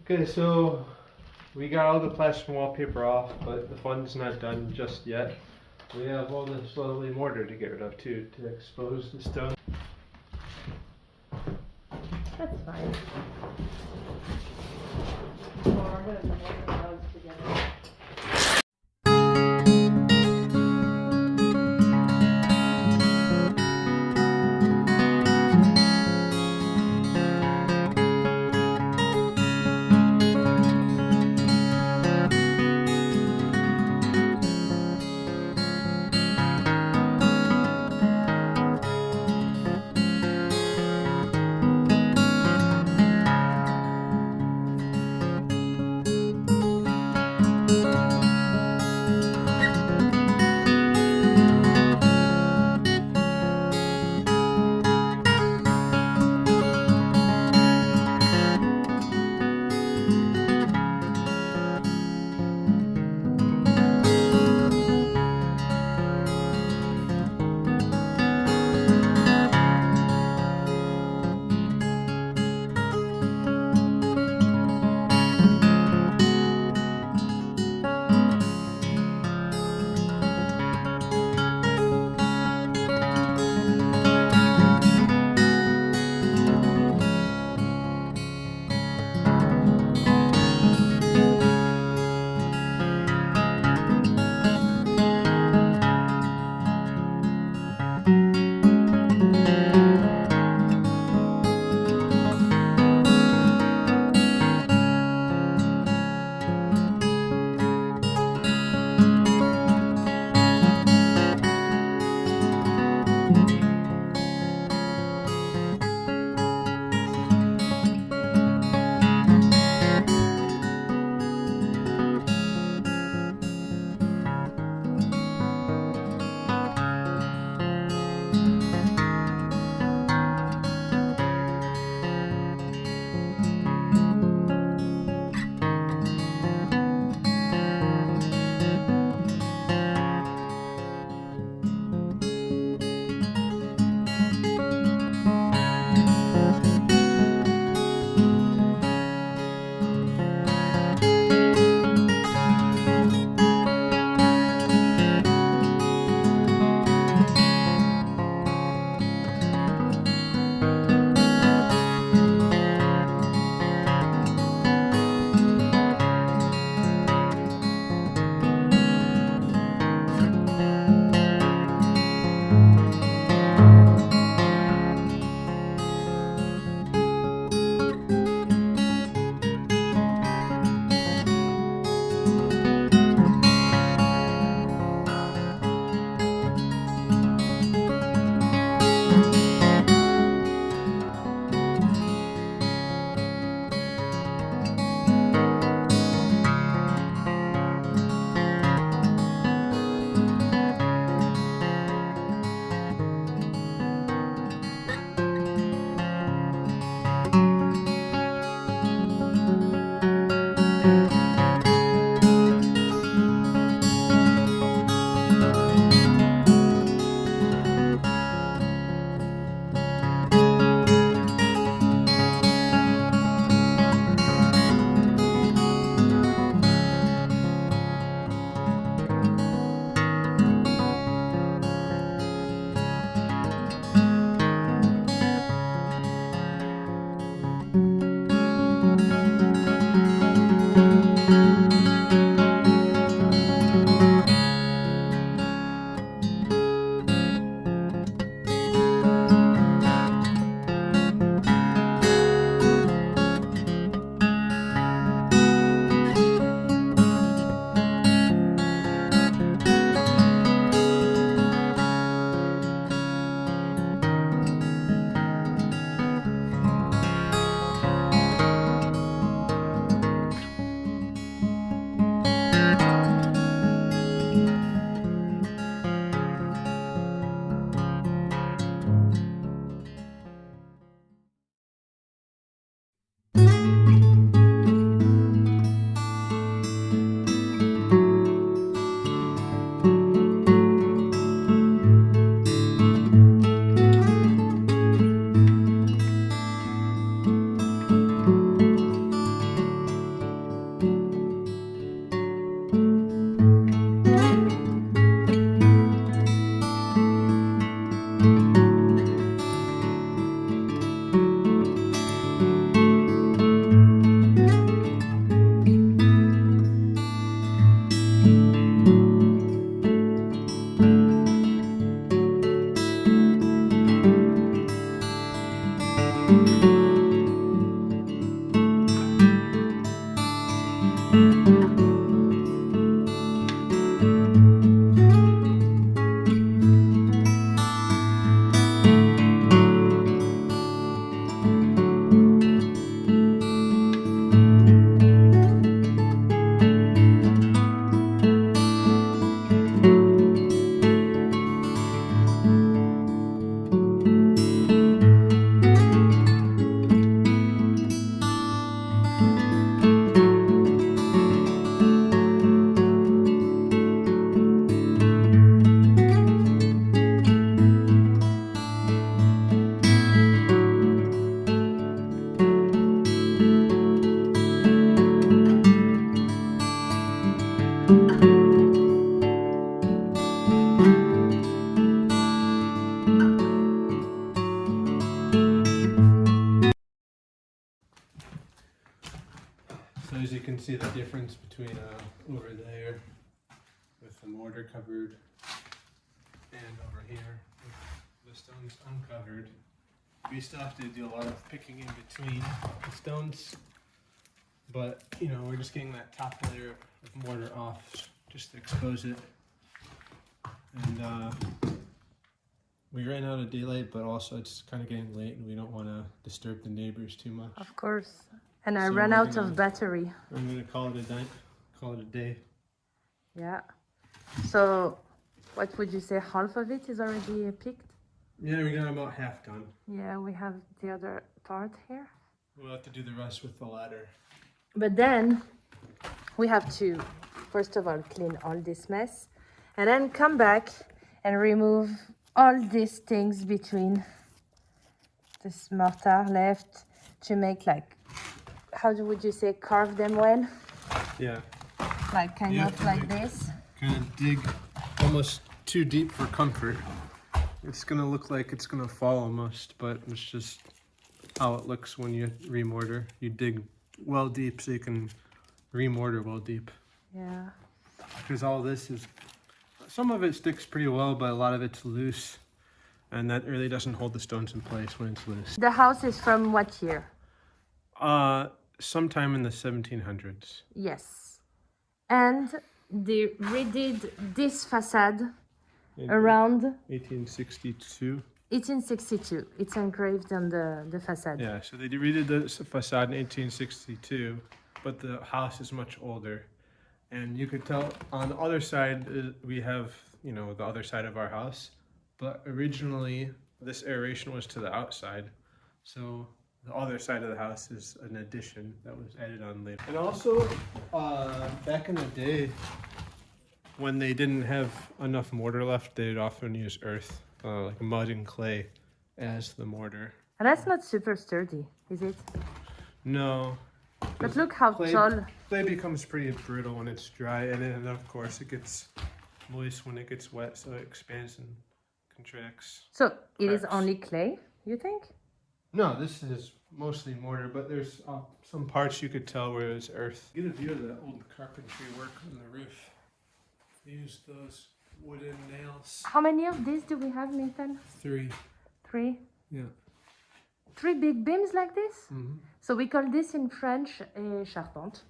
Okay, so we got all the plastic wallpaper off, but the fun's not done just yet. We have all this lovely mortar to get rid of too, to expose the stone. That's fine. Well, we're gonna put those together. as you can see the difference between over there with the mortar covered and over here with the stones uncovered. We still have to do a lot of picking in between the stones, but you know, we're just getting that top layer of mortar off just to expose it. And we ran out of daylight, but also it's kind of getting late and we don't want to disturb the neighbors too much. Of course. And I So ran we're out gonna- of battery. I'm gonna call it a night, call it a day. Yeah. So, what would you say? Half of it is already picked? Yeah, we got about half done. Yeah, we have the other part here. We'll have to do the rest with the ladder. But then we have to, first of all, clean all this mess and then come back and remove all these things between this mortar left to make like, would you say, carve them well? Yeah. Like kind You have of to like make- this. Kind of dig almost too deep for comfort. It's gonna look like it's gonna fall almost, but it's just how it looks when you remortar. You dig well deep so you can remortar well deep. Yeah. Because all this is, some of it sticks pretty well, but a lot of it's loose. And that really doesn't hold the stones in place when it's loose. The house is from what year? Sometime in the 1700s. Yes. And they redid this facade In around 1862. 1862. It's engraved on the facade. Yeah, so they redid the facade in 1862, but the house is much older. And you could tell on the other side, we have, you know, the other side of our house. But originally, this aeration was to the outside. So the other side of the house is an addition that was added on later. And also, back in the day, when they didn't have enough mortar left, they'd often use earth, like mud and clay, as the mortar. And that's not super sturdy, is it? No. But look how tall. Clay becomes pretty brittle when it's dry, and then of course it gets moist when it gets wet, so it expands and contracts. So it is cracks. only clay, you think? No, this is mostly mortar, but there's some parts you could tell where it's earth. Get a view of the old carpentry work on the roof. They used those wooden nails. How many of these do we have, Nathan? 3. 3? Yeah. 3 big beams like this? Mm-hmm. So we call this in French a charpente.